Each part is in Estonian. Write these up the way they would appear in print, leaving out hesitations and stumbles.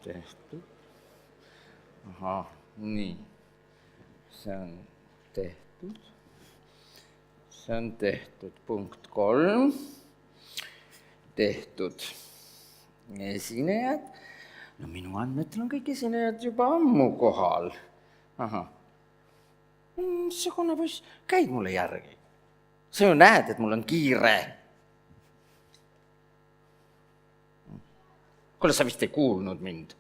tehtud. Ahah, nii. See on tehtud. See on tehtud. Punkt 3. Tehtud esinejad. No minu andmetel on kõik esinejad juba ammu kohal. Ahah. See konnapoiss, käid mulle järgi. Sa ju näed, et mul on kiire. Kuule, sa vist ei kuulnud mind.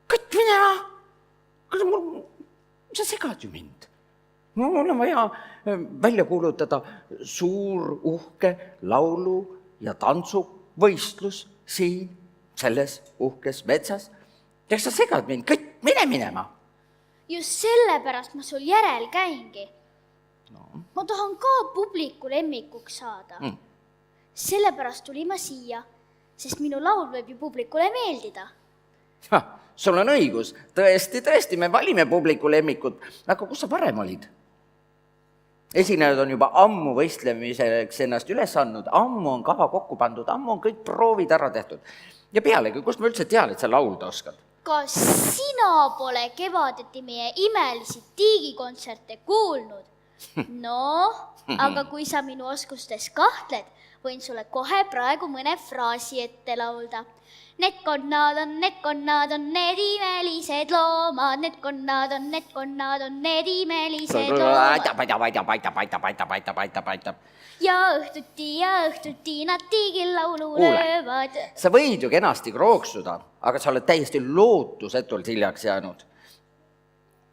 Kõtt minema! Sa segad ju mind. No, mul on vaja välja kuulutada suur, uhke laulu- ja tantsuvõistlus siin, selles uhkes metsas. Ja sa segad mind, Kõtt, mine minema! Just sellepärast ma sul järel käingi. No. Ma tahan ka publiku lemmikuks saada. Sellepärast tulin ma siia, sest minu laul võib ju publikule meeldida. Sul on õigus. Tõesti, me valime publiku lemmikut. Aga kus sa varem olid? Esinejad on juba ammu võistlemiseks ennast üles andnud. Ammu on kava kokku pandud, ammu on kõik proovid ära tehtud. Ja pealegi, kust ma üldse tean, et sa laulda oskad? Kas sina pole kevadeti meie imelisi tiigikontserte kuulnud? No, aga kui sa minu oskustes kahtled, võin sulle kohe praegu mõne fraasi ette laulda. Need konnad on need imelised loomad, need konnad on need imelised loomad. Paita. Ja õhtuti nad tiigil laulu löövad. Sa võid ju kenasti krooksuda, aga sa oled täiesti lootusetult hiljaks jäänud.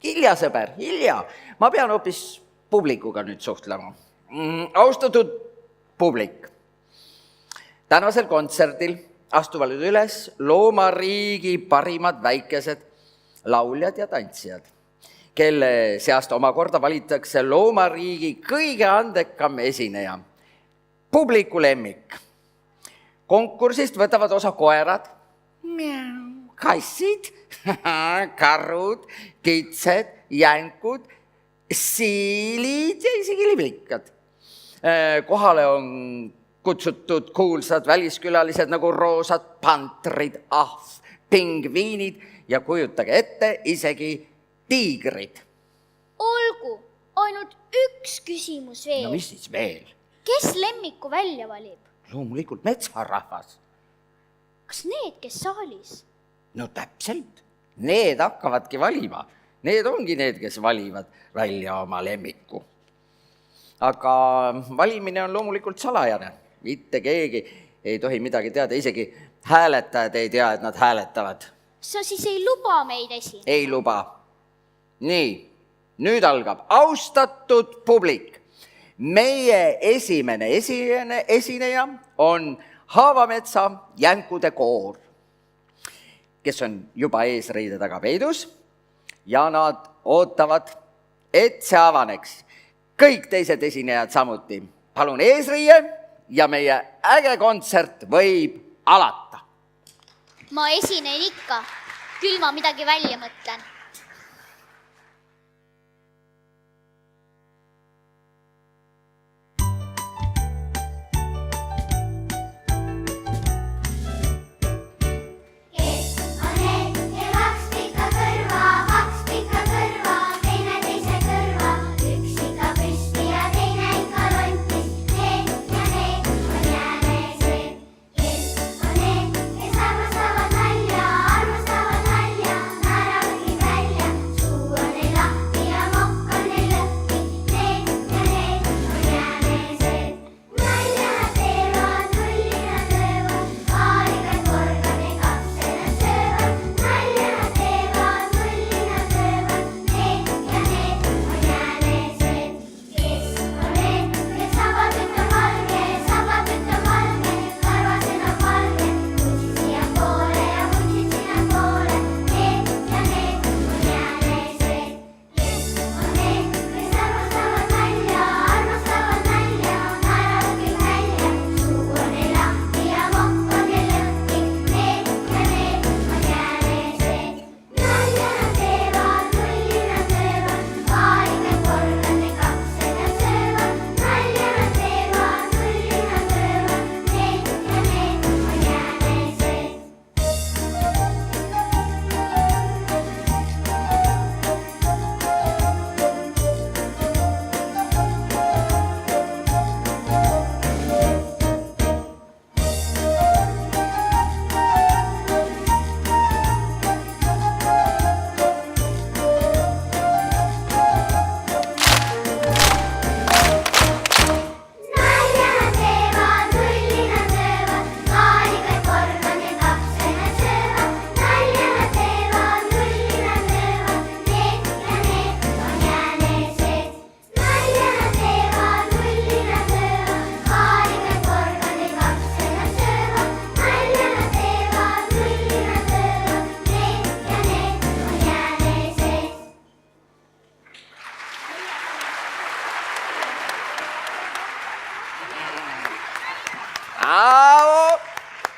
Hilja, sõber, hilja. Ma pean hoopis publikuga nüüd suhtlema. Austatud publik, tänasel kontserdil astuvad üles loomariigi parimad väikesed lauljad ja tantsijad, kelle seast omakorda valitakse loomariigi kõige andekam esineja, publiku lemmik. Konkursist võtavad osa koerad, kassid, karud, kitsed, jänkud, siilid ja isegi liblikad. Kohale on kutsutud kuulsad väliskülalised nagu roosad pantrid, ahv, pingviinid ja kujutage ette isegi tiigrid. Olgu, ainult üks küsimus veel. No mis siis veel? Kes lemmiku välja valib? Loomulikult metsarahvas. Kas need, kes saalis? No täpselt. Need hakkavadki valima. Need ongi need, kes valivad välja oma lemmiku. Aga valimine on loomulikult salajane. Mitte keegi ei tohi midagi teada. Isegi hääletajad ei tea, et nad hääletavad. Sa siis ei luba meid esineda? Ei luba. Nii, nüüd algab. Austatud publik, meie esimene esineja on Haavametsa jänkude koor, kes on juba eesriide taga peidus ja nad ootavad, et see avaneks. Kõik teised esinejad samuti. Palun eesriie ja meie äge kontsert võib alata. Ma esinen ikka, küll ma midagi välja mõtlen. Armastavad nalja, naeravad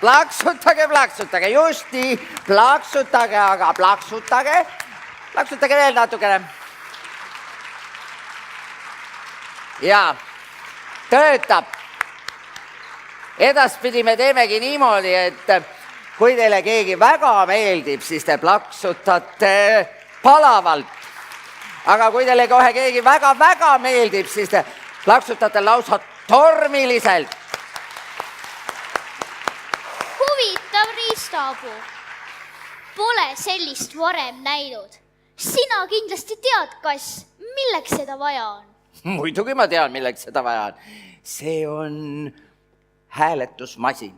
plaksutage, just nii, plaksutage, aga plaksutage veel natukene. Ja töötab. Edaspidi me teemegi niimoodi, et kui teile keegi väga meeldib, siis te plaksutate palavalt. Aga kui teile kohe keegi väga meeldib, siis te plaksutate lausa tormiliselt. Huvitav, Riistaabu. Pole sellist varem näinud. Sina kindlasti tead, kas milleks seda vaja on? Muidugi ma tean, milleks seda vaja on. See on hääletusmasin.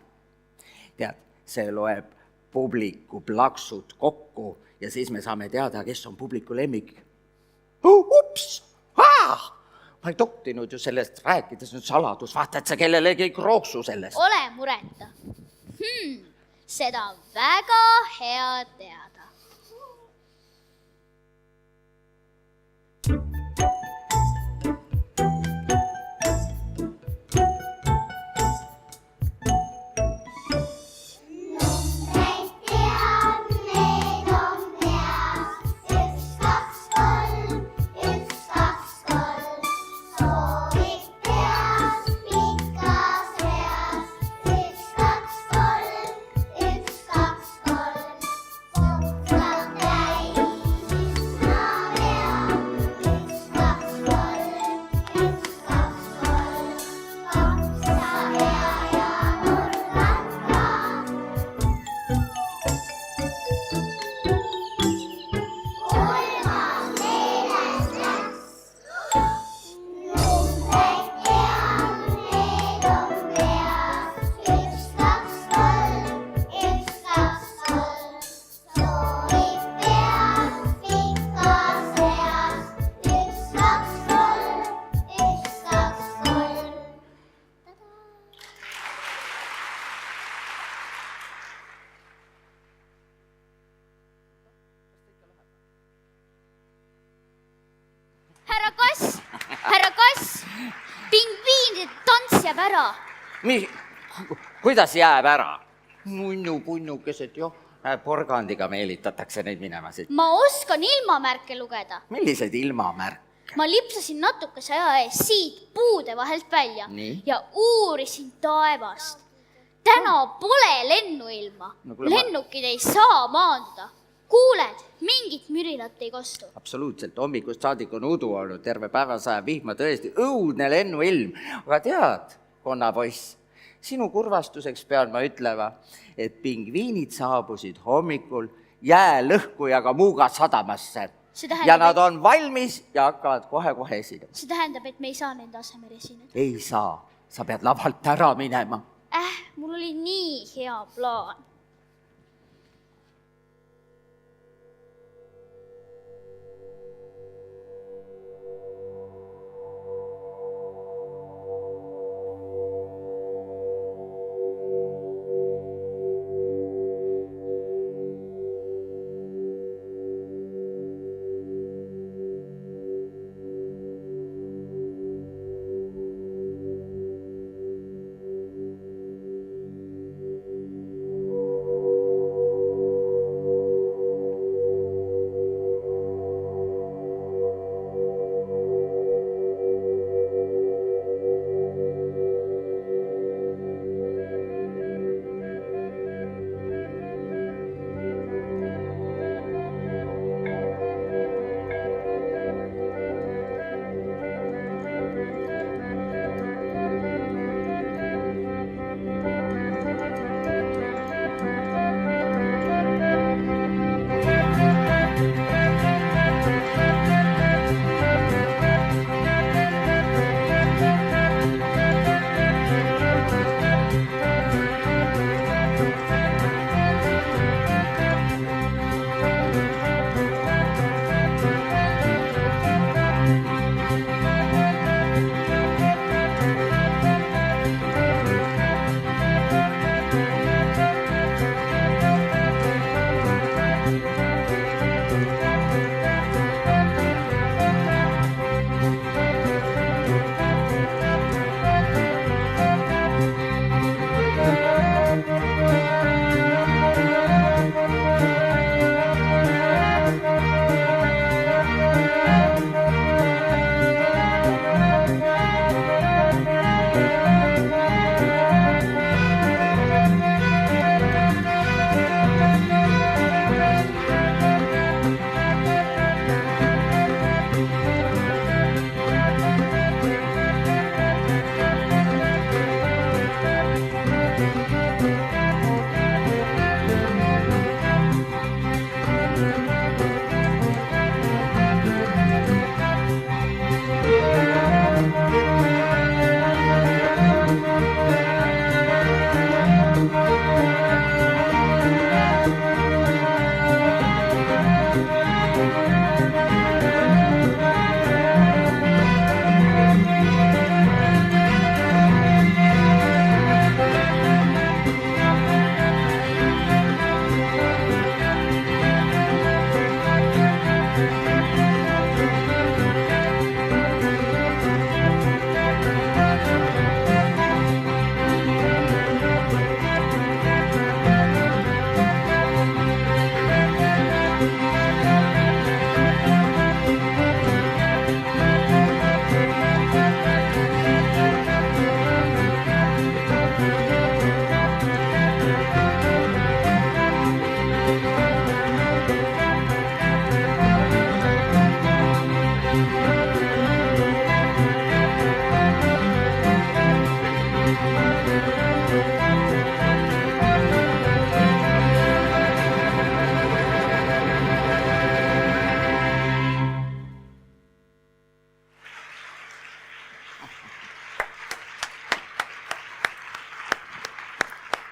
Tead, see loeb publiku plaksud kokku ja siis me saame teada, kes on publiku lemmik. Ups! Ma ei tohtinud ju sellest rääkides nüüd saladus. Vaata, et sa kellelegi ei krooksu sellest. Ole mureta. Seda on väga hea teada. Härra Kass, pingviinide tants jääb ära. Kuidas jääb ära? Munnu-punnukesed, porgandiga meelitatakse neid minema siit. Ma oskan ilmamärke lugeda. Millised ilmamärke? Ma lipsasin natukese aja ees siit puude vahelt välja ja uurisin taevast. Täna pole lennuilma. Lennukid ei saa maanduda. Kuuled, mingit mürinat ei kostu. Absoluutselt, hommikust saadik on udu olnud, terve päeva sajab vihma, tõesti õudne lennuilm. Aga tead, konnapoiss, sinu kurvastuseks pean ma ütlema, et pingviinid saabusid hommikul jäälõhkujaga Muuga sadamasse. Ja nad on valmis ja hakkavad kohe esinema. See tähendab, et me ei saa nende asemel esineda. Ei saa, sa pead lavalt ära minema. Mul oli nii hea plaan.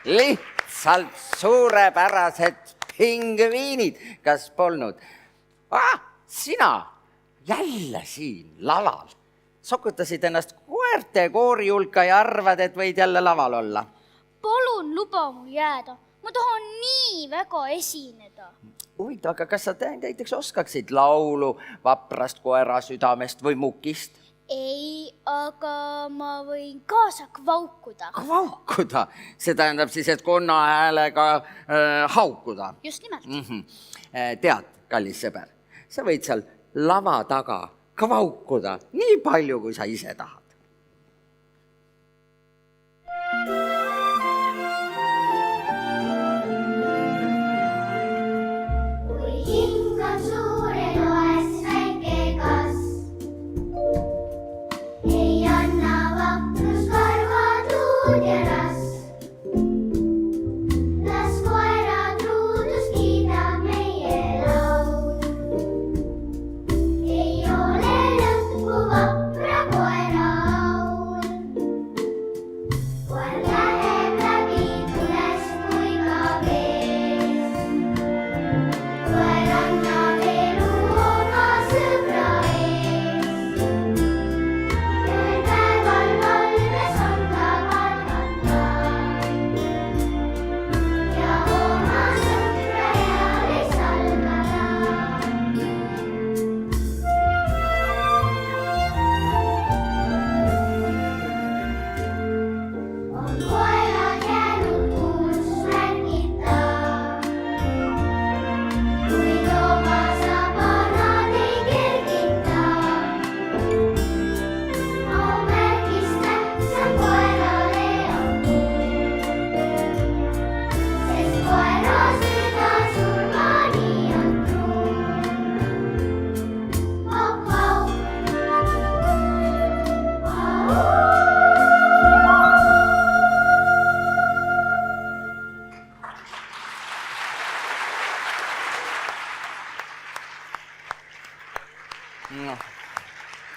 lihtsalt suurepärased pingviinid, kas polnud? Sina jälle siin laval. Sokutasid ennast koerte koori hulka ja arvad, et võid jälle laval olla. Palun luba mul jääda. Ma tahan nii väga esineda. Huvitav, aga kas sa näiteks oskaksid laulu vaprast koera südamest või mukist? Ei, aga ma võin kaasa kvaukuda. Kvaukuda? See tähendab siis, et konna häälega haukuda. Just nimelt. Tead, kallis sõber, sa võid seal lava taga kvaukuda nii palju, kui sa ise tahad.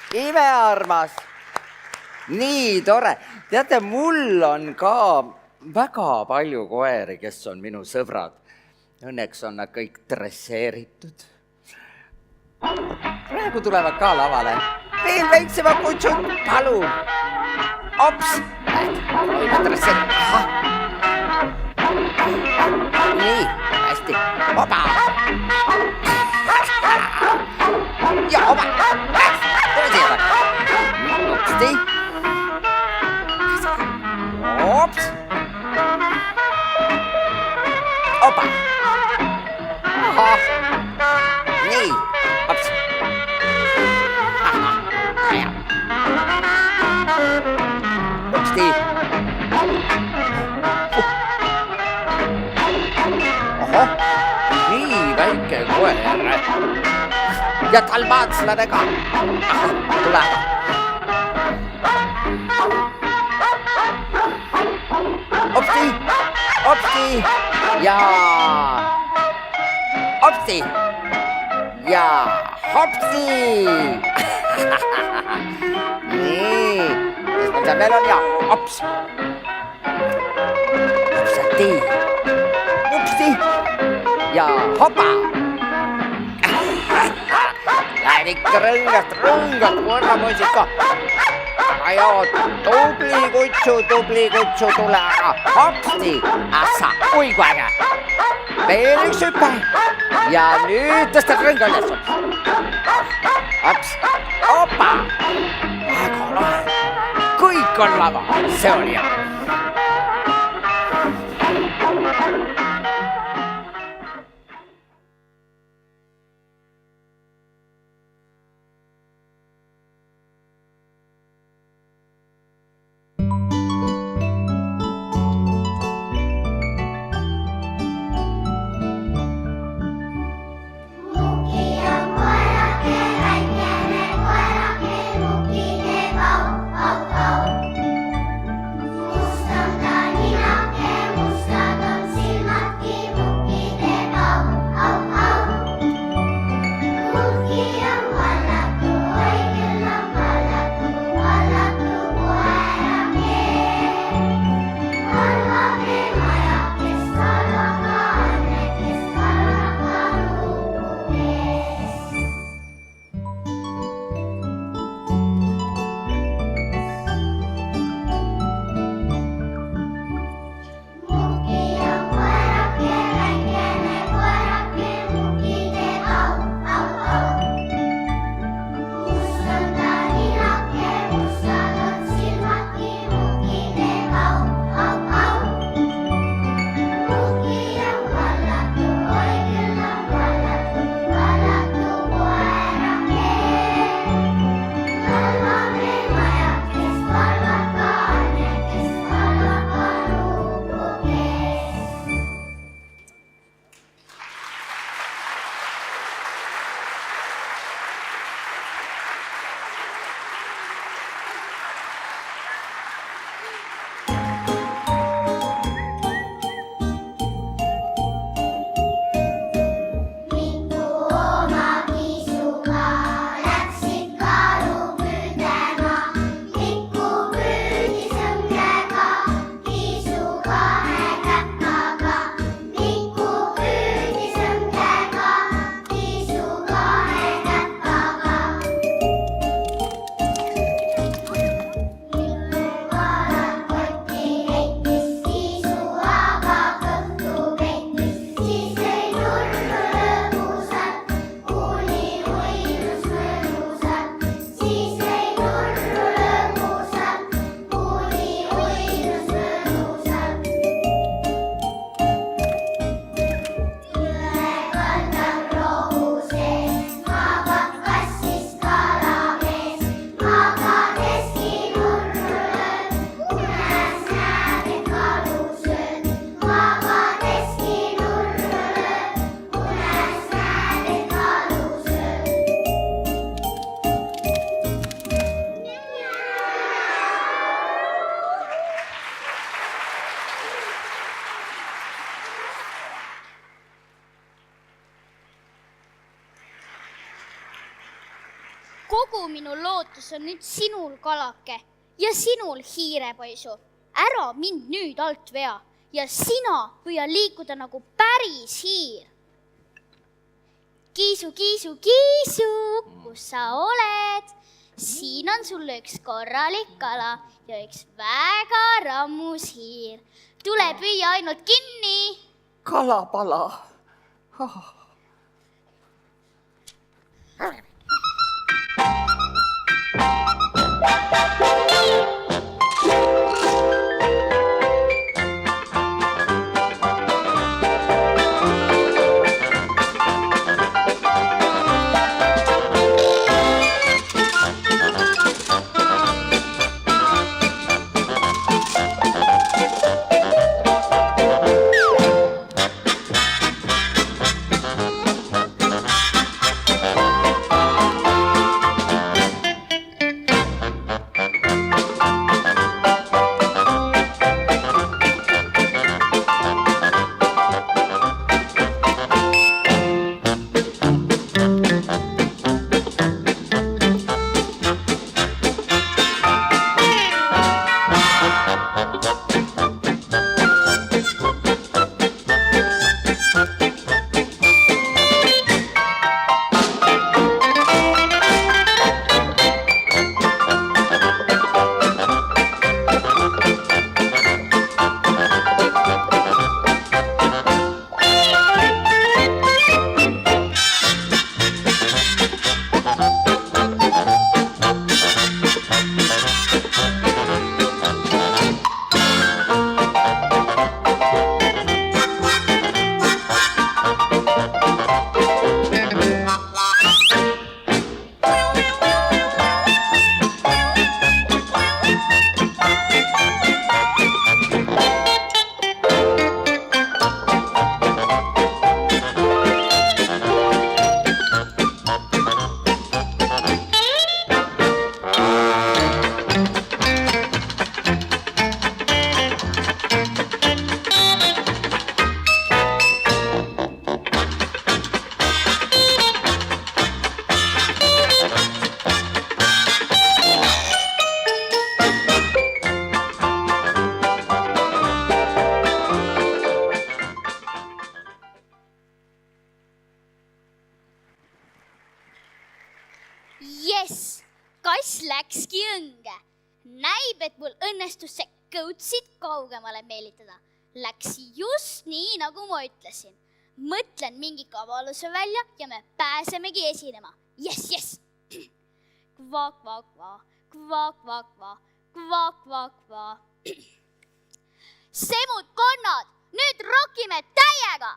Imearmas, nii tore. Teate, mul on ka väga palju koeri, kes on minu sõbrad. Õnneks on nad kõik dresseeritud. Praegu tulevad ka lavale. Veel väiksema kutsud, palun. Ops, võime dresseerida. Nii, hästi. Oba. Ja oba. Opsti. Ops. Opa. Aha. Nii. Ops. Aha. Ja. Opsti. Oho. Nii väike koer. Ja dalmaatslane ka. Tule. Opsti, opsti ja opsti ja hopsti. Nii, mis meil seal veel on ja ops. Opsati, upsti ja hopa. Lähen ikka rõngast, võrramuusika. Ja tubli kutsu tule, aga hopsti, assa, oi kui äge. Veel üks hüpe ja nüüd tõstad rõnga üles. Hops, opa, väga lahe. Kõik on lava, see oli hea. kogu minu lootus on nüüd sinul, kalake, ja sinul, hiirepaisu. Ära mind nüüd alt vea ja sina püüa liikuda nagu päris hiir. Kiisu, kiisu, kiisu, kus sa oled? Siin on sulle üks korralik kala ja üks väga rammus hiir. Tule püüa ainult kinni. Kalapala. Yes, kass läkski õnge. Näib, et mul õnnestus see kõutsid kaugemale meelitada. Läks just nii, nagu ma ütlesin. Mõtlen mingi kavaluse välja ja me pääsemegi esinema. Yes. Kva, kva, kva, kva, kva, kva, kva, kva, kva. Semud konnad, nüüd rokime täiega!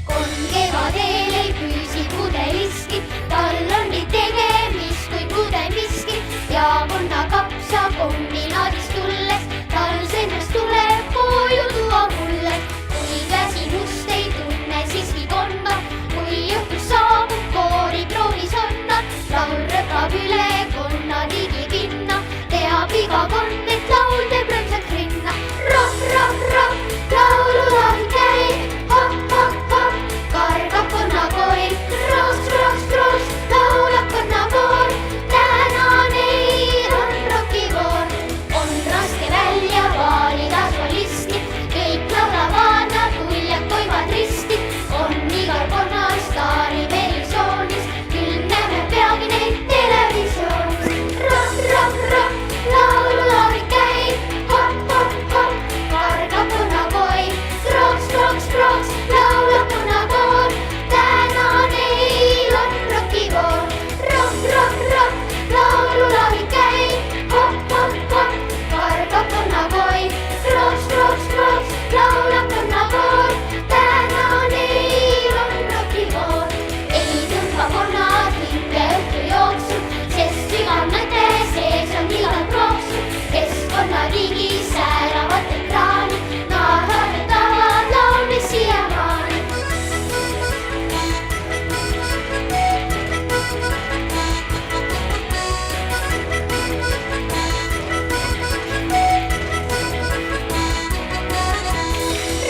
Konn kevadel ei püüsi kudeliski, tal on nii tegemist kui kudemiski ja konna kapsa kombinaadist tulles, tal sennast tuleb koju tuua mulle. Kui väsimust ei tunne siiski konna, kui õhtul saabub koori proovis onna, laul rõkab üle konna ligi pinna, teab iga konn, et laul teeb rõõmsaks rinna. Roh, roh, roh, laululahi käib, hopp, hopp, hopp, kargab konnakoil, roos, roos, roos, laulab konnakoor. Täna neil on rokivoor, on raske välja valida solisti, kõik laulavad nad uljad toivad risti, on igal konnal staari versioonis, küll näeme peagi neid televisioonis. Roh, roh, roh, laululahi käib, hopp, hopp, hopp, kargab konnakoil, roos, roos, roos, laulab konnakoor. Täna neil on rokivoor, roh, roh, roh, laululahi käib, hopp, hopp, hopp, kargab konnakoil, roos, roos, roos, laulab konnakoor. Täna neil on rokivoor, ei tõmba konnad hinge õhtu jooksul, sest sügav mõte sees on igal prooksul, kes konna ligi sääravad ekraani, nad harjutavad laulmist siiamaani.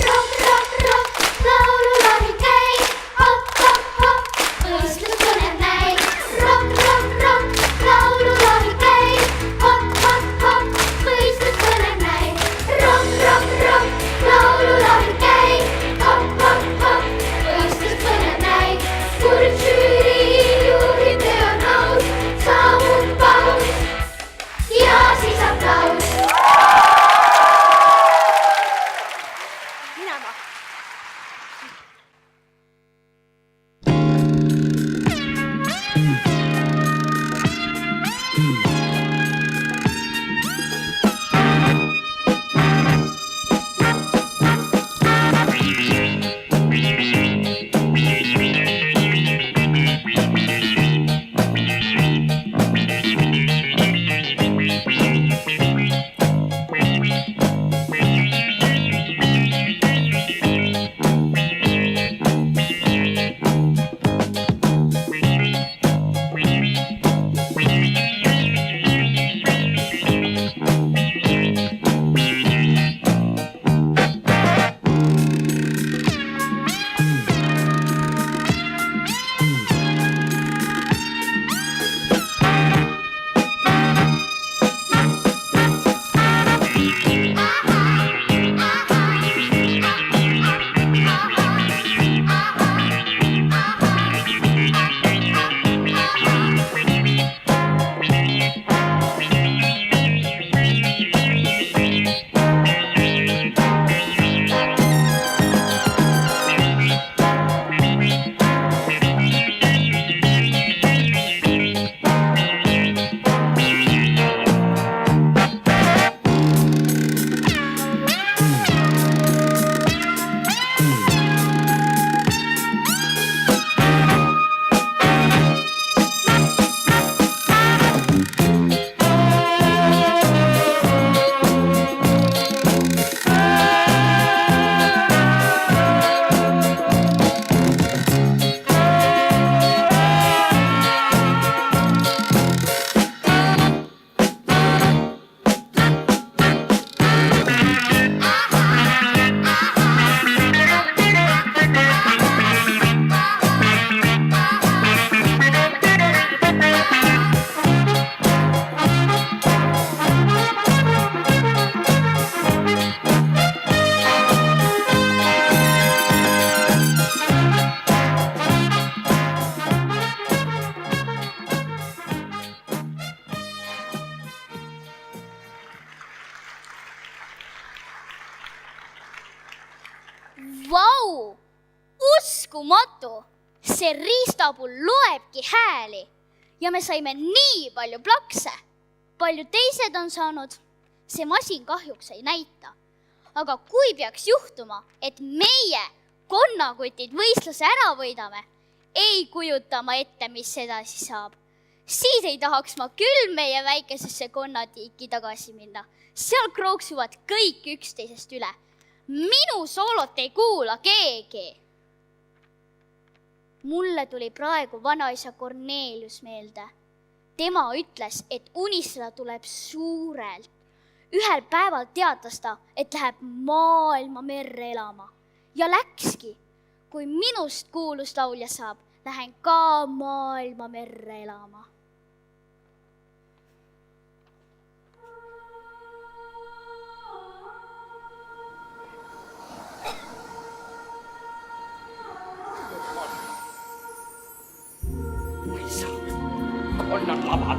Rock, rock, rock, laulu uskumatu, see riistapull loebki hääli ja me saime nii palju plakse. Palju teised on saanud, see masin kahjuks ei näita. Aga kui peaks juhtuma, et meie konnakutid võistluse ära võidame, ei kujuta ma ette, mis edasi saab. Siis ei tahaks ma küll meie väikesesse konnatiiki tagasi minna. Seal krooksuvad kõik üksteisest üle. Minu soolot ei kuula keegi. Mulle tuli praegu vanaisa Kornelius meelde. Tema ütles, et unistada tuleb suurelt. Ühel päeval teatas ta, et läheb maailma merre elama. Ja läkski. Kui minust kuulus laulja saab, lähen ka maailma merre elama. On laval.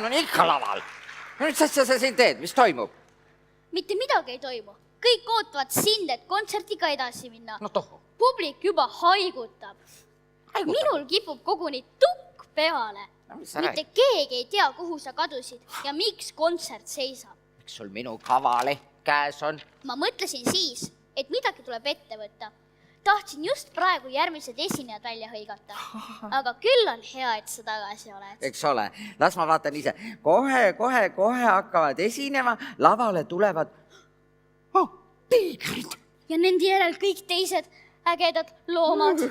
On ikka laval. Mis asja sa siin teed? Mis toimub? Mitte midagi ei toimu. Kõik ootavad sind, et kontsertiga edasi minna. No tohu. Publik juba haigutab. Minul kipub koguni tukk peale. No, mitte keegi ei tea, kuhu sa kadusid ja miks kontsert seisab. Miks sul minu kavaleht käes on? Ma mõtlesin siis, et midagi tuleb ette võtta. Tahtsin just praegu järgmised esinejad välja hõigata. Aga küll on hea, et sa tagasi oled. Eks ole, las ma vaatan ise. Kohe hakkavad esinema, lavale tulevad tiigrid. Ja nende järel kõik teised ägedad loomad.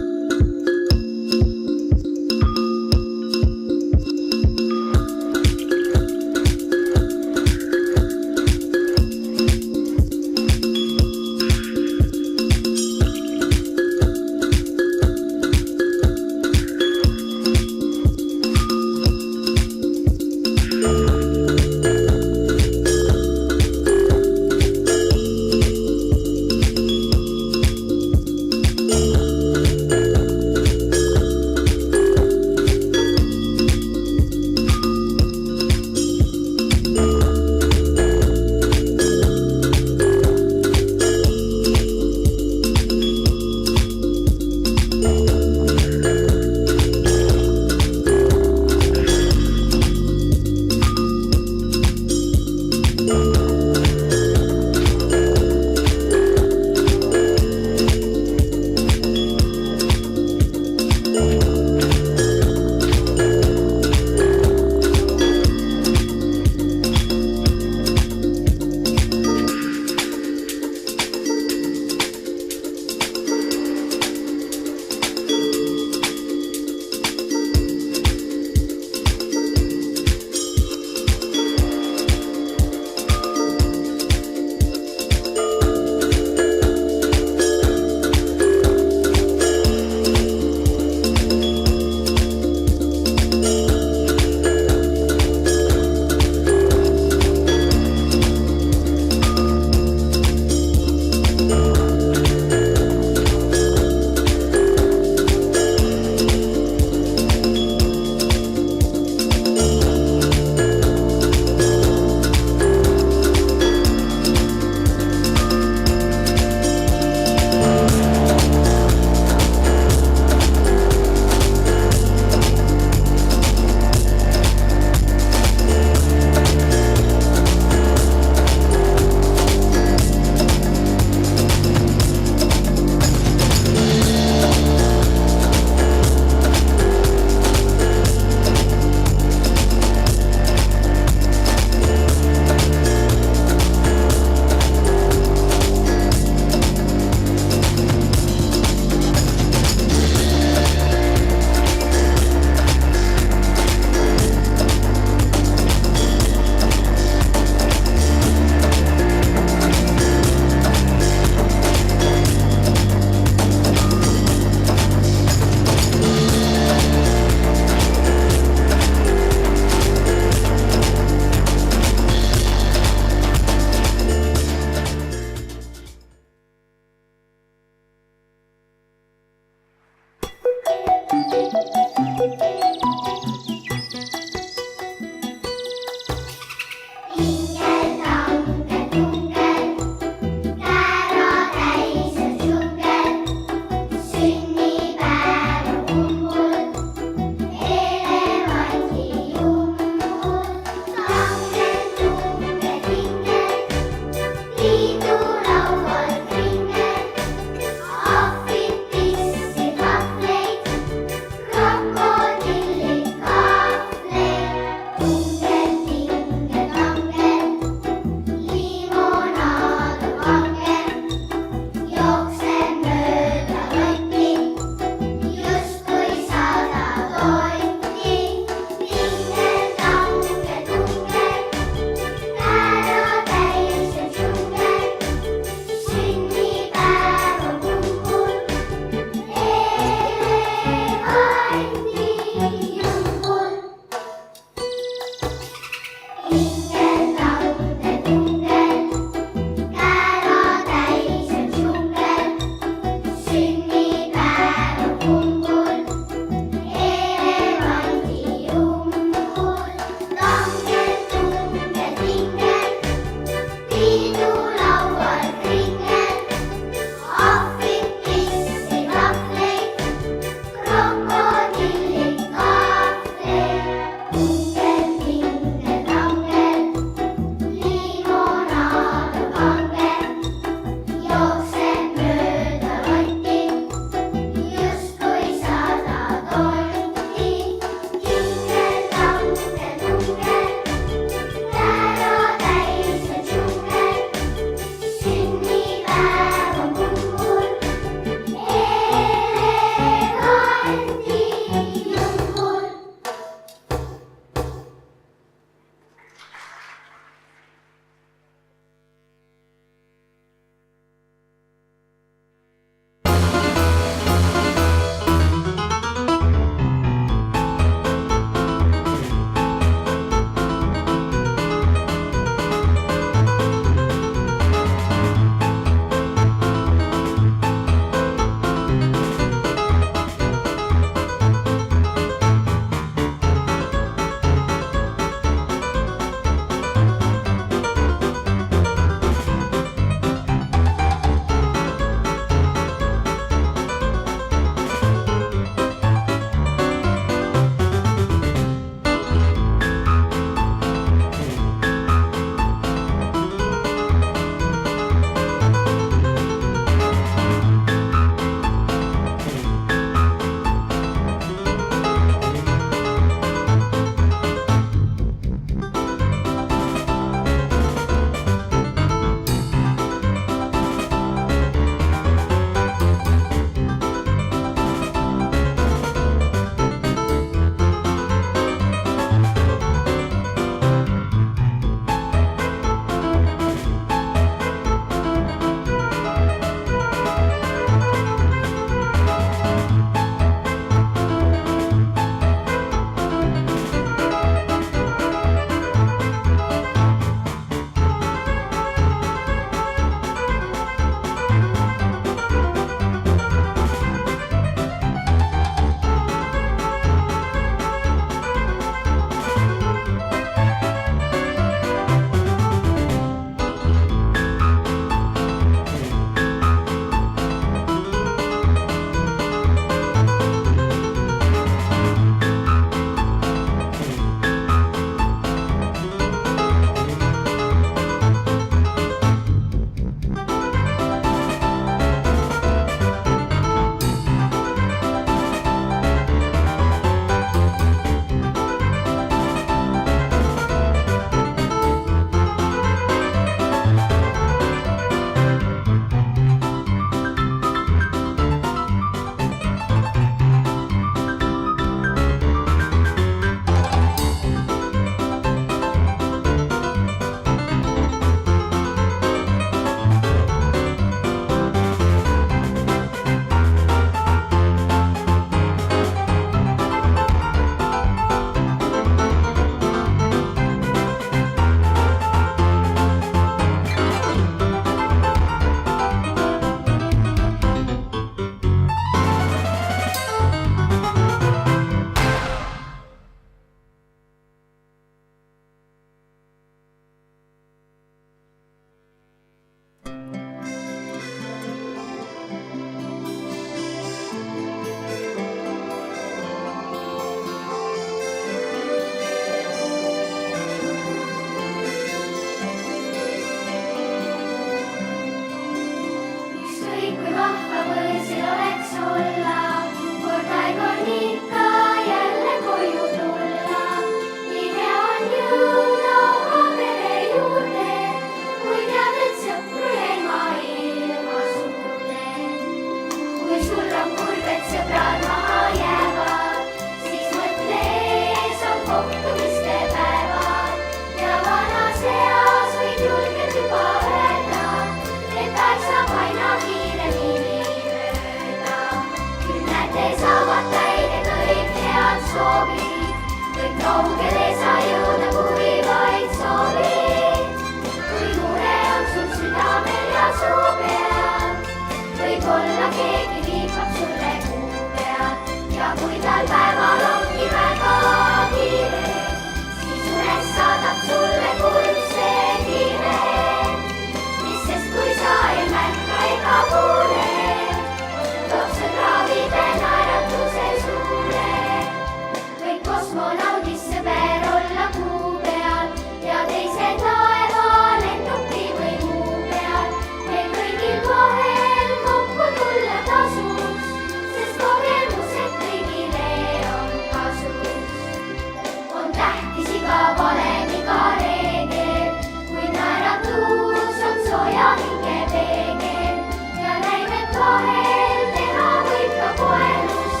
tähtis iga valem, iga reegel, kui naeratus on sooja hinge peegel ja näib, et vahel teha võib ka koelust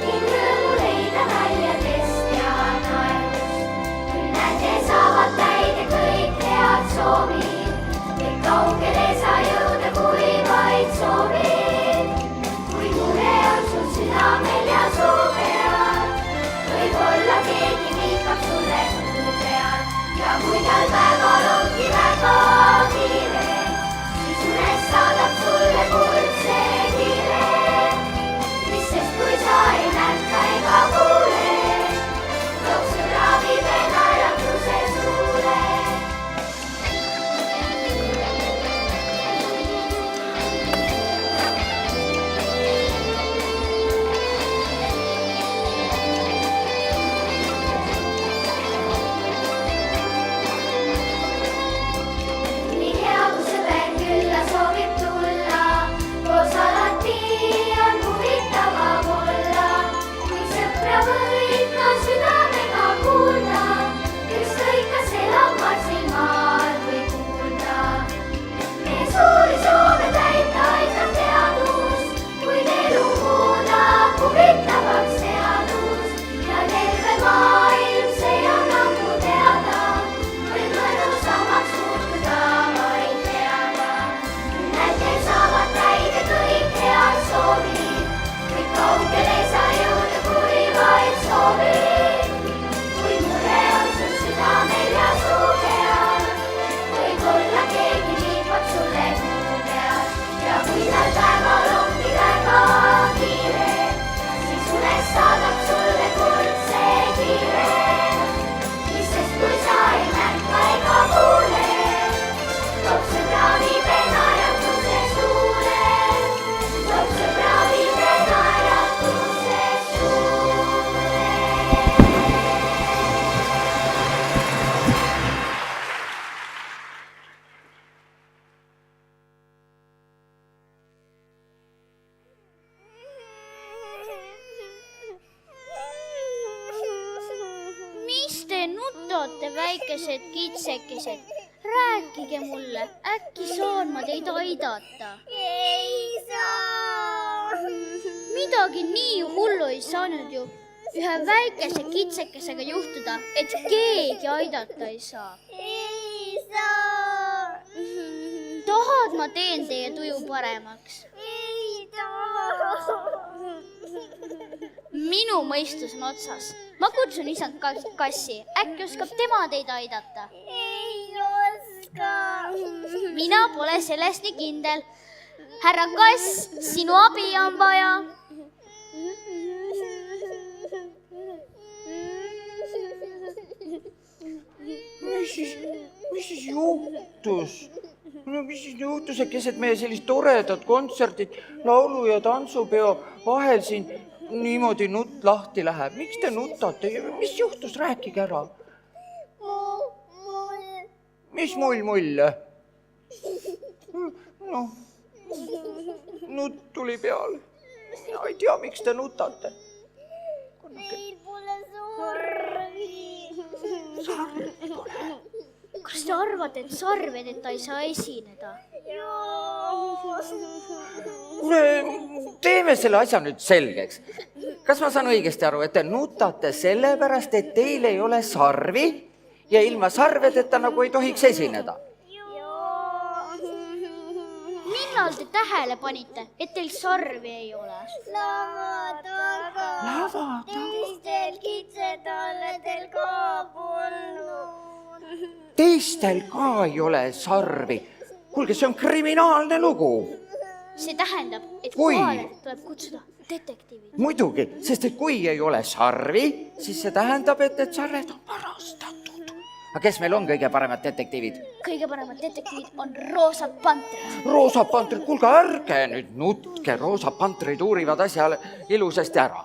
ning rõõmu leida naljadest ja naerust. Küll näete, saavad täide kõik head soovid, et kaugele sa jõuda, kui vaid soovid. Kui mure on sul südamel ja suu peal, võib-olla keegi viikab sulle kuu peal ja kui tal päeval ongi väga kiire, siis unes saadab sulle kuldse kiire. Mis sest, kui sa ei märka ega kuule, toob sõbra viibe naeratuse suule. Väikesed kitsekesed, rääkige mulle, äkki saan ma teid aidata? Ei saa! Midagi nii hullu ei saanud ju ühe väikese kitsekesega juhtuda, et keegi aidata ei saa. Ei saa! Tahad, ma teen teie tuju paremaks? Ei taha! Minu mõistus on otsas. Ma kutsun isand Kassi. Äkki oskab tema teid aidata? Ei oska! Mina pole sellest nii kindel. Härra Kass, sinu abi on vaja. Mis siis juhtus? Mis siis juhtus, et keset meie sellist toredat kontserdit, laulu- ja tantsupeo vahel siin niimoodi nutt lahti läheb? Miks te nutate? Mis juhtus? Rääkige ära. Mull. Mis mull? Noh, nutt tuli peale. Mina ei tea, miks te nutate. Meil pole sarvi. Sarvi pole. Kas te arvate, et sarvedeta ei saa esineda? Teeme selle asja nüüd selgeks. Kas ma saan õigesti aru, et te nutate sellepärast, et teil ei ole sarvi ja ilma sarvedeta nagu ei tohiks esineda? Millal te tähele panite, et teil sarvi ei ole? Lava taga. Teistel kitsetalledel ka polnud. Teistel ka ei ole sarvi. Kuulge, see on kriminaalne lugu. See tähendab, et Kui? kohale tuleb kutsuda detektiivid. Muidugi, sest et kui ei ole sarvi, siis see tähendab, et sarved on varastatud. Aga kes meil on kõige paremad detektiivid? Kõige paremad detektiivid on roosad pantrid. Roosad pantrid, kuulge, ärge nüüd nutke, roosad pantrid uurivad asja ilusasti ära.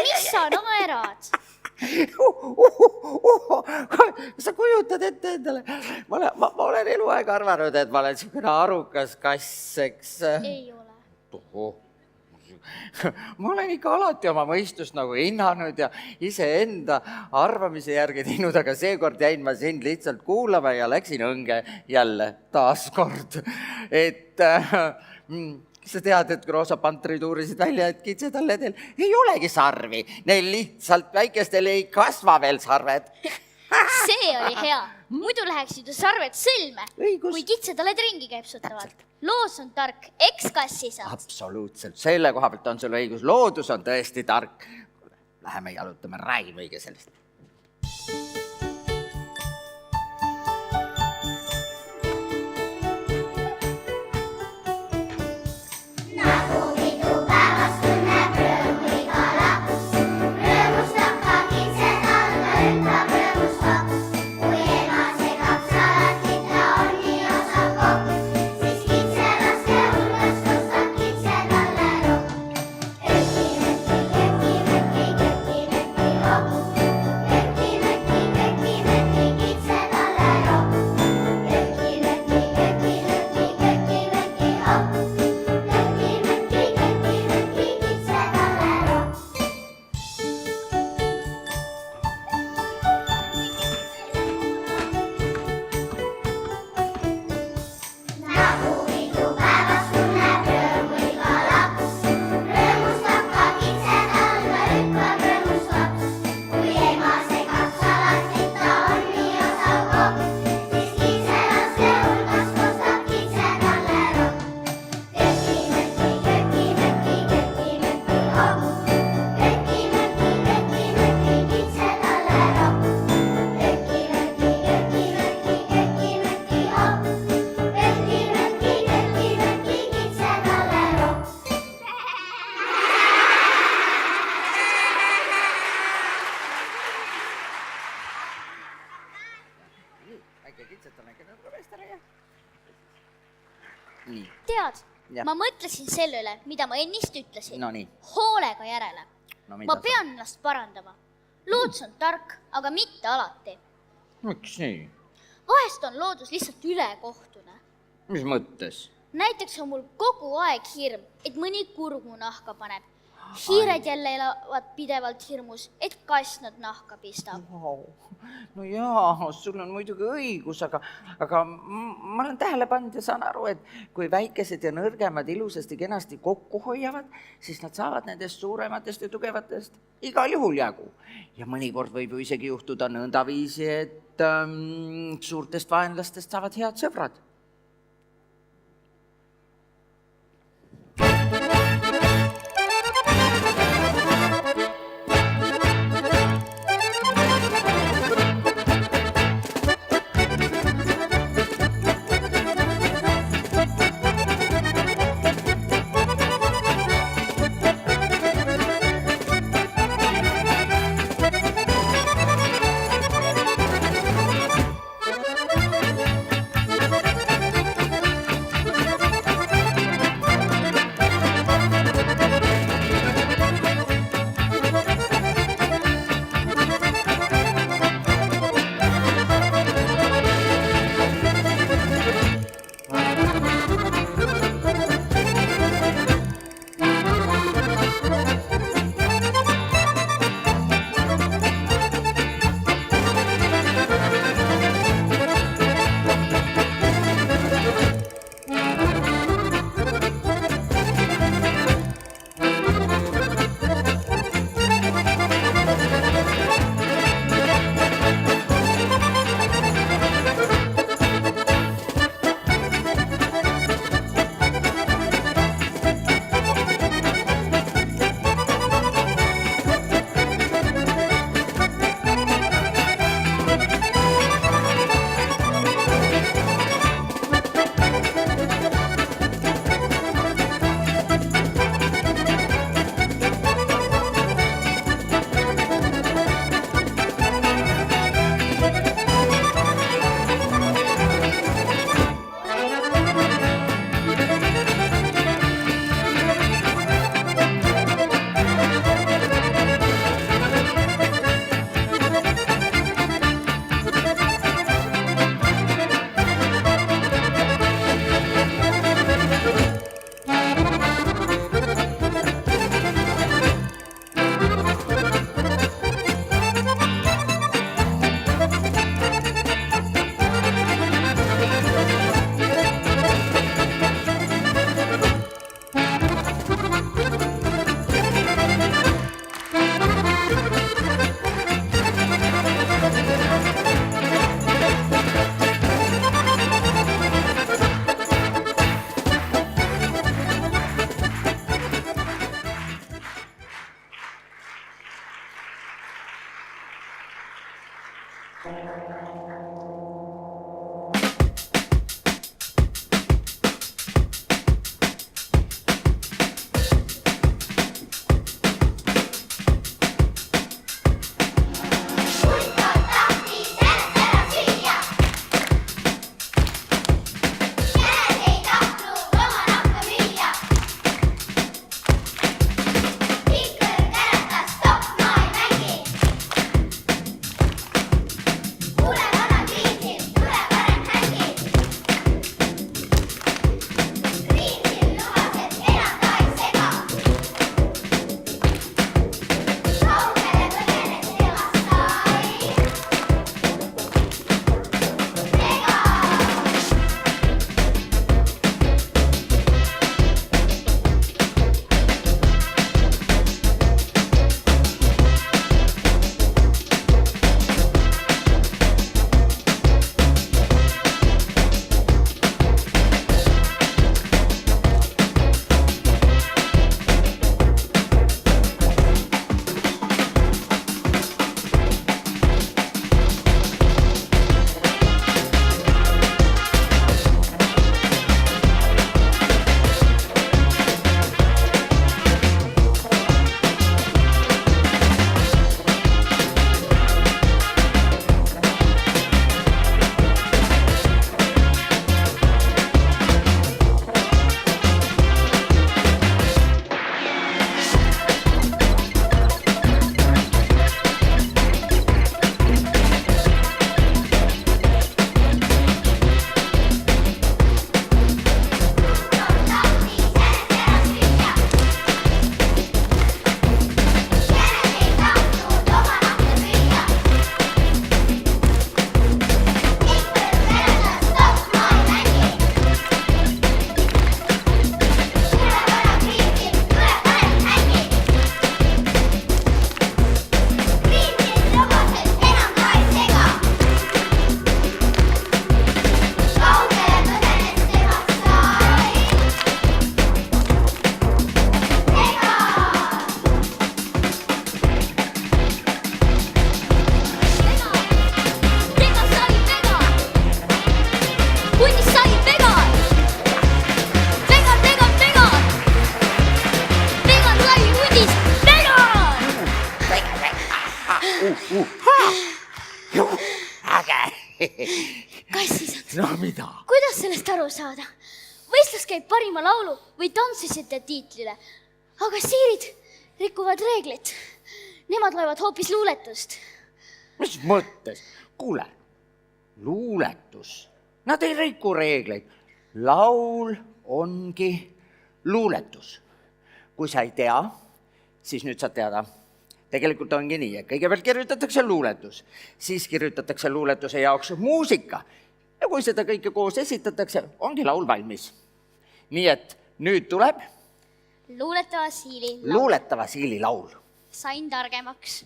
mis sa naerad? Sa kujutad ette endale, ma olen eluaeg arvanud, et ma olen niisugune arukas kass, eks. Ei ole. Ma olen ikka alati oma mõistust nagu hinnanud ja iseenda arvamise järgi teinud, aga seekord jäin ma sind lihtsalt kuulama ja läksin õnge jälle taaskord. Sa tead, et Roosa pantrid uurisid välja, et kitsetalledel ei olegi sarvi. Neil lihtsalt väikestel ei kasva veel sarved. See oli hea. Muidu läheksid ju sarved sõlme, Õigus. kui kitsetaled ringi käipsutavad. Loos on tark, eks kassisad. Absoluutselt. Selle koha pealt on sul õigus. Loodus on tõesti tark. Läheme jalutame, räägime õige sellest. Tead, Ja. ma mõtlesin selle üle, mida ma ennist ütlesin. No nii. Hoolega järele. No mida ma sa- pean ennast parandama. Loodus on tark, aga mitte alati. Miks nii? Vahest on loodus lihtsalt ülekohtune. Mis mõttes? Näiteks on mul kogu aeg hirm, et mõni kurg mu nahka paneb. Hiired jälle elavad pidevalt hirmus, et kass nad nahka pistab. No jaa, sul on muidugi õigus, aga ma olen tähele pannud ja saan aru, et kui väikesed ja nõrgemad ilusasti kenasti kokku hoiavad, siis nad saavad nendest suurematest ja tugevatest igal juhul jagu. Ja mõnikord võib ju isegi juhtuda nõndaviisi, et suurtest vaenlastest saavad head sõbrad. kassised, no mida? kuidas sellest aru saada? Võistlus käib parima laulu või tantsisite tiitlile, aga siirid rikuvad reeglit. Nemad loevad hoopis luuletust. Mis mõttes? Kuule, luuletus. Nad ei riku reegleid. Laul ongi luuletus. Kui sa ei tea, siis nüüd saad teada. Tegelikult ongi nii, et kõigepealt kirjutatakse luuletus, siis kirjutatakse luuletuse jaoks muusika ja kui seda kõike koos esitatakse, ongi laul valmis. Nii et nüüd tuleb Luuletava Siili laul. Luuletava Siili laul. Sain targemaks.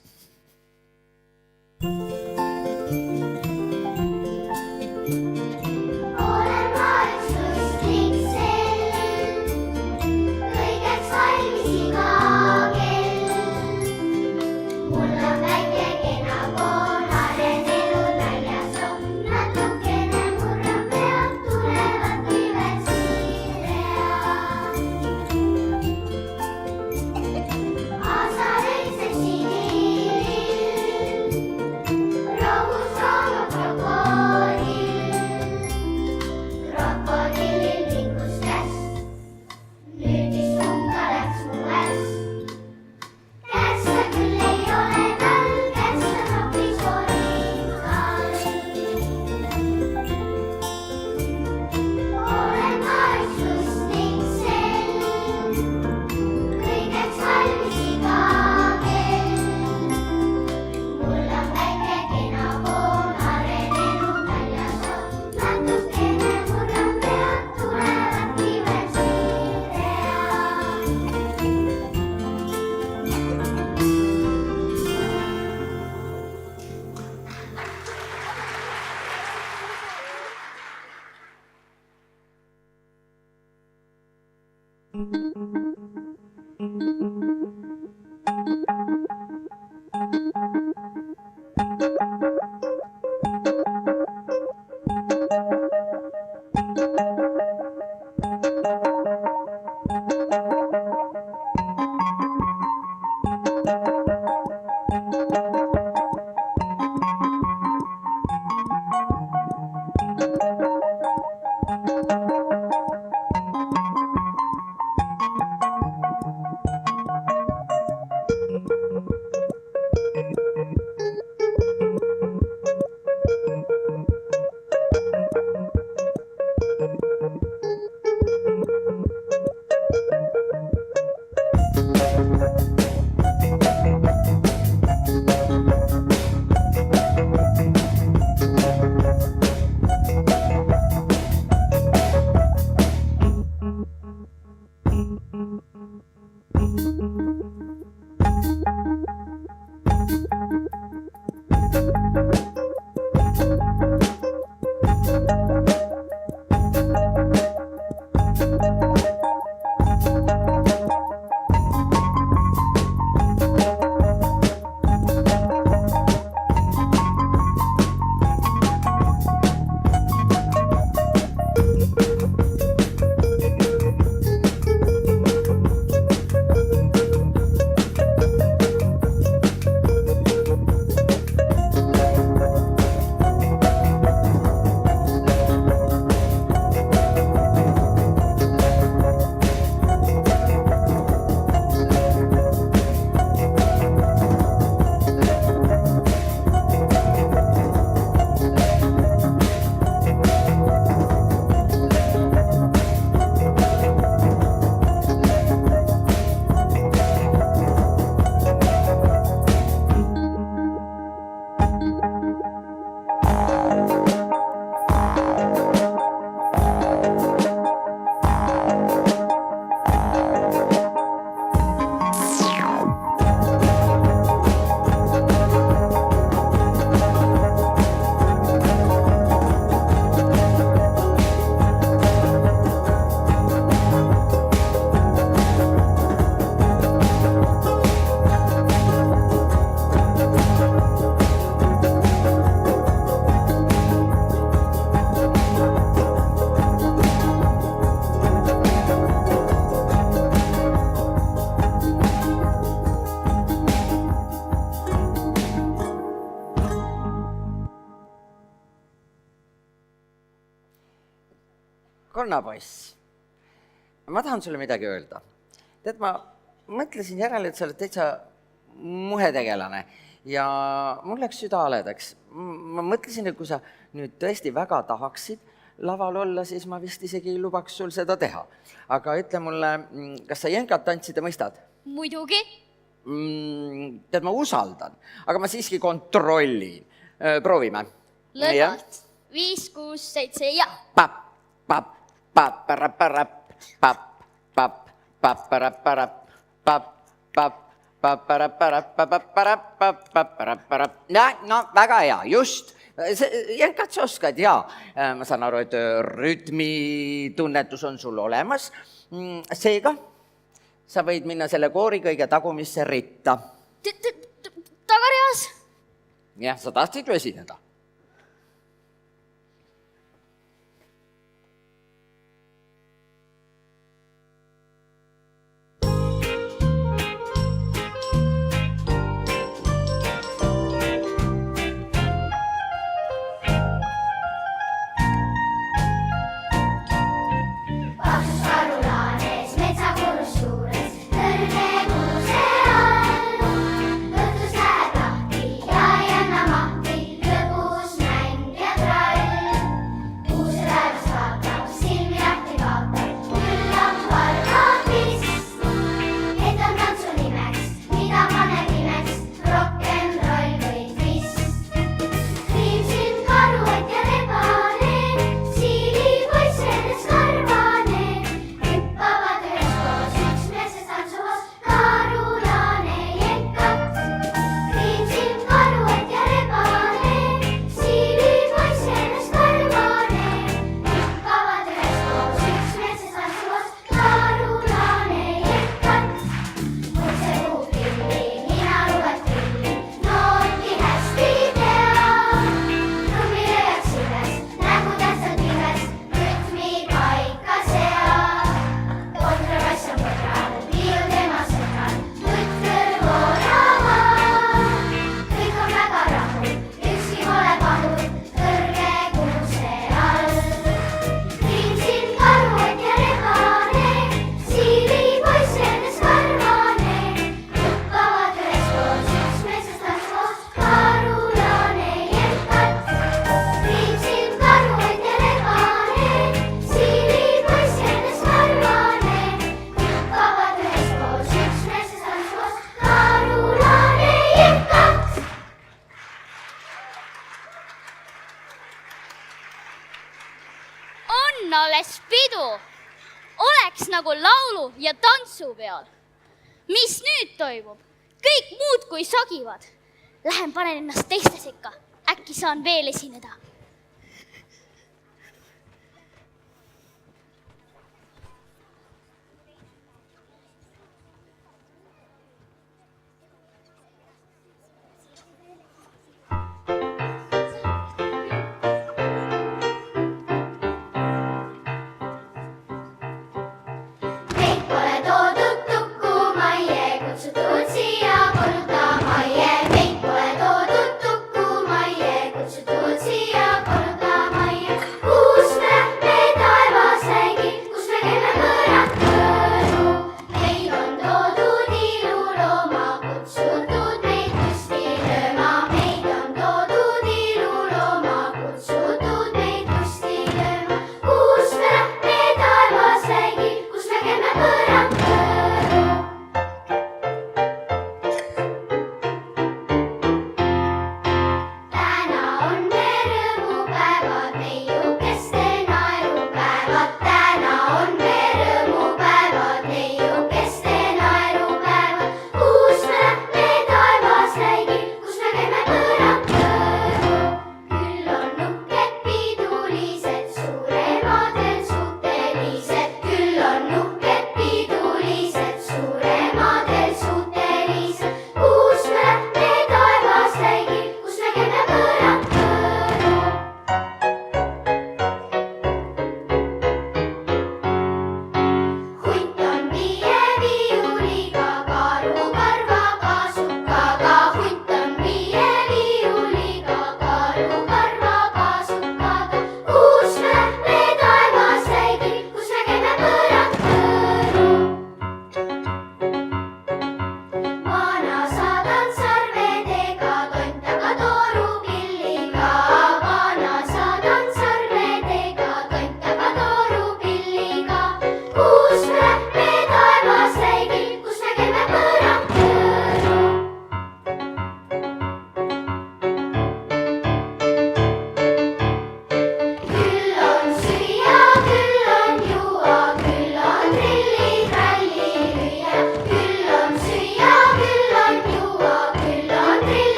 Konnapoiss, ma tahan sulle midagi öelda. Tead, ma mõtlesin järele, et sa oled täitsa muhetegelane ja mul läks süda haledaks. Ma mõtlesin, et kui sa nüüd tõesti väga tahaksid laval olla, siis ma vist isegi ei lubaks sul seda teha. Aga ütle mulle, kas sa jänkat tantsida mõistad? Muidugi. Tead, ma usaldan, aga ma siiski kontrollin. Proovime. Lõdvalt. 5, 6, 7 ja. Pap, pap, paparapparap, pap, pap, paparapparap, pap, pap, paparapparap, paparapparap, paparapparap. No, väga hea, just. Jänkat sa oskad, jaa. Ma saan aru, et rütmitunnetus on sul olemas. Seega, sa võid minna selle koori kõige tagumisse ritta. Tagareas? Jah, sa tahtsid ju esineda. Õhtus läheb lahti ja ei anna mahti, lööb alles pidu. Oleks nagu laulu ja tantsu peal. Mis nüüd toimub? Kõik muud kui sagivad. Lähen panen ennast teiste sekka. Äkki saan veel esineda.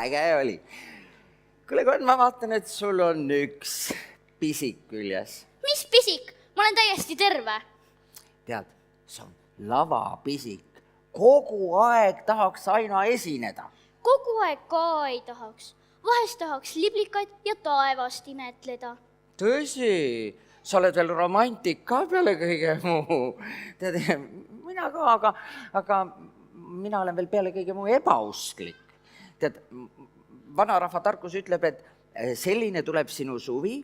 Äge oli. Kuule, Konn, ma vaatan, et sul on üks pisik küljes. Mis pisik? Ma olen täiesti terve. Tead, see on lavapisik. Kogu aeg tahaks aina esineda. Kogu aeg ka ei tahaks. Vahest tahaks liblikaid ja taevast imetleda. Tõsi, sa oled veel romantik ka peale kõige muu. Tead, mina ka, aga mina olen veel peale kõige muu ebausklik. Tead, vanarahva tarkus ütleb, et selline tuleb sinu suvi,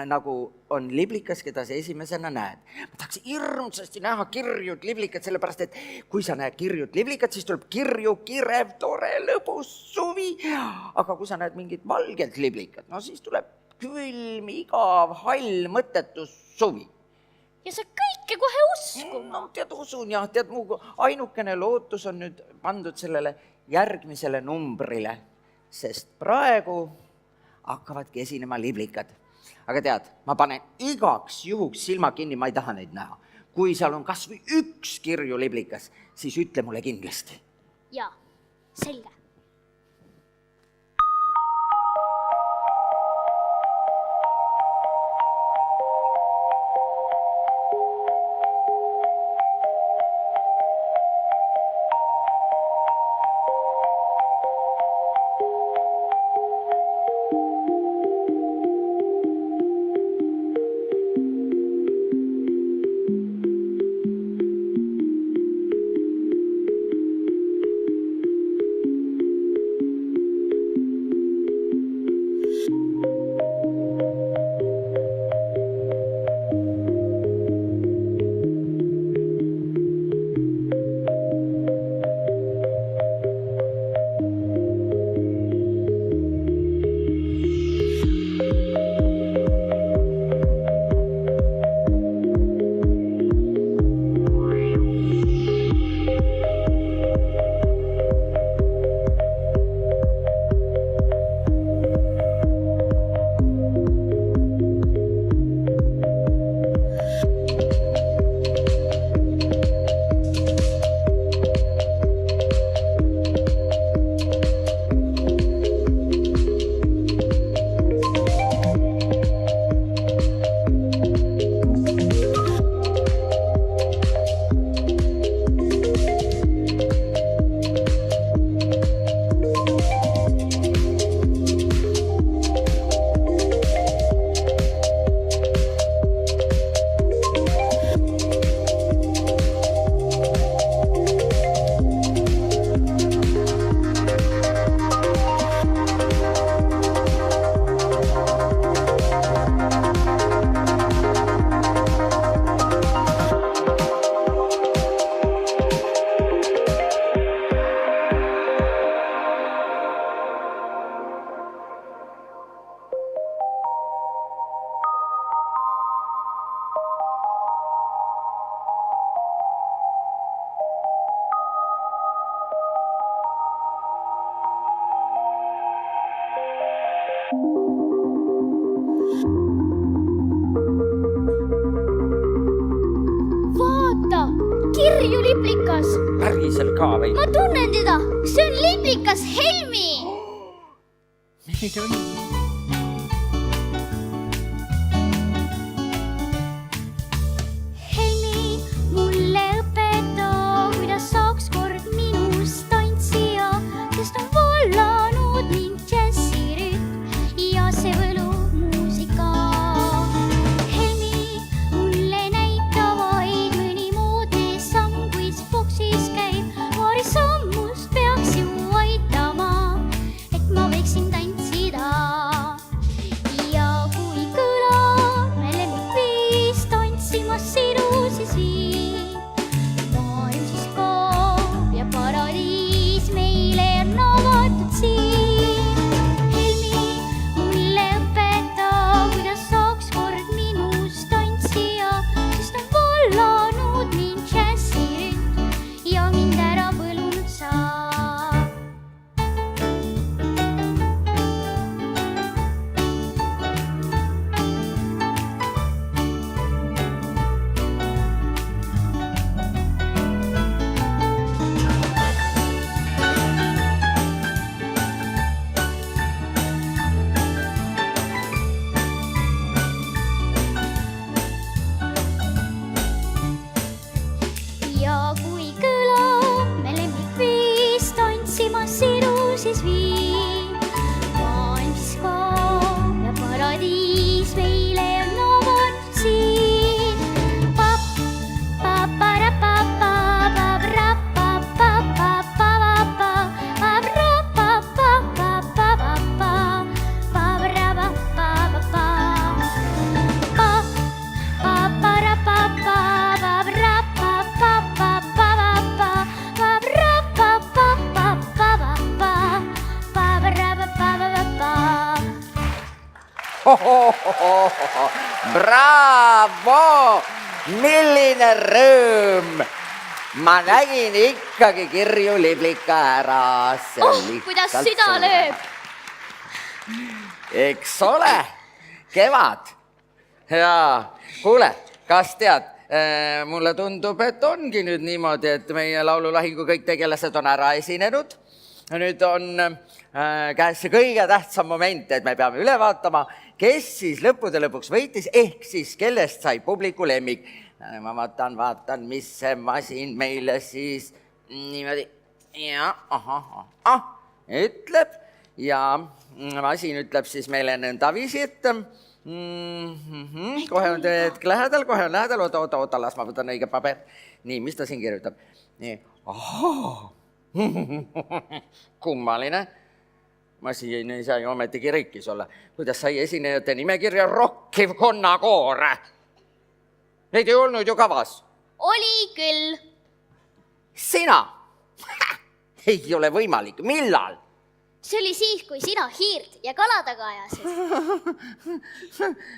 nagu on liblikas, keda sa esimesena näed. Ma tahaks hirmsasti näha kirjut liblikat, sellepärast, et kui sa näed kirjut liblikat, siis tuleb kirju, kirev, tore, lõbus suvi. Aga kui sa näed mingit valget liblikat, no siis tuleb külm, igav, hall, mõttetu suvi. Ja sa kõike kohe uskuma. No tead, usun jah, tead, mu ainukene lootus on nüüd pandud sellele järgmisele numbrile, sest praegu hakkavadki esinema liblikad. Aga tead, ma panen igaks juhuks silma kinni, ma ei taha neid näha. Kui seal on kas või üks kirju liblikas, siis ütle mulle kindlasti. Jaa, selge. Kirju Liplikas. Päriselt ka või? Ma tunnen teda, see on Liplikas Helmi. Milline on? Helmi, mulle õpeta, kuidas saaks kord minust tantsija, sest on vollanud mind džässirütm ja see võlumuusika. Helmi, mulle näita vaid mõni moodne samm, kuis boksis käib. Paari sammust peaks ju aitama, et ma võiksin tantsida. Ja kui kõlab me lemmikviis tantsima sinu siis viin. Maailm siis kaob ja paradiis meile on avatud siin. Helmi, mulle õpeta, kuidas saaks kord minust tantsija, sest on vollanud mind džässirütm ja mind ära põlunud saab. Ja kui kõlab me lemmikviis tantsima sinu siis viin. Maailm siis kaob ja paradiis meile on avatud siin. Pap, paparapapa, pabrapapapapapapa, pabrapapapapapapa, pabrapapapapapa. Pap, paparapapa, Bravo! Milline rõõm! Ma nägin ikkagi Kirju Liblika ära. kuidas süda lööb. Eks ole, kevad. Ja kuule, kas tead, mulle tundub, et ongi nüüd niimoodi, et meie laululahingu kõik tegelased on ära esinenud. Nüüd on käes see kõige tähtsam moment, et me peame üle vaatama, kes siis lõppude lõpuks võitis, ehk siis kellest sai publiku lemmik. Ma vaatan, mis see masin meile siis niimoodi ütleb ja masin ütleb siis meile nõndaviisi, et kohe on hetk lähedal, oota, las ma võtan õige paber. Nii, mis ta siin kirjutab? Nii, kummaline. Masin ei saa ju ometigi rikkis olla. Kuidas sai esinejate nimekirja rokkiv konnakoor? Neid ei olnud ju kavas. Oli küll. Sina? Ei ole võimalik. Millal? See oli siis, kui sina hiirt ja kala taga ajasid.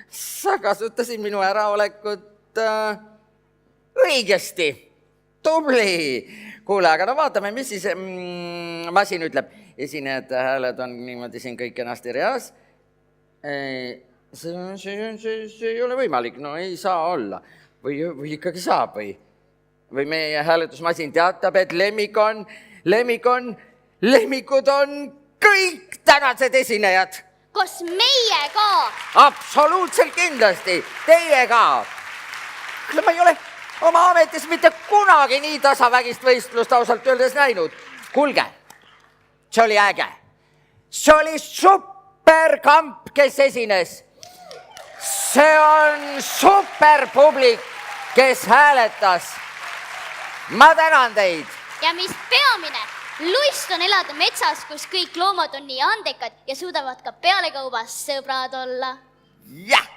Sa kasutasid minu äraolekut õigesti. Tubli. Kuule, aga no vaatame, mis siis masin ütleb. Esinejate hääled on niimoodi siin kõik ennast reas. See ei ole võimalik, no ei saa olla. Või ikkagi saab või meie hääletusmasin teatab, et lemmikud on kõik tänased esinejad. Kas meie ka? Absoluutselt kindlasti, teie ka. Ma ei ole oma ametis mitte kunagi nii tasavägist võistlust ausalt öeldes näinud. Kuulge, see oli äge. See oli superkamp, kes esines. See on superpublik, kes hääletas. Ma tänan teid. Ja mis peamine, luist on elada metsas, kus kõik loomad on nii andekad ja suudavad ka pealekaubas sõbrad olla. Jah!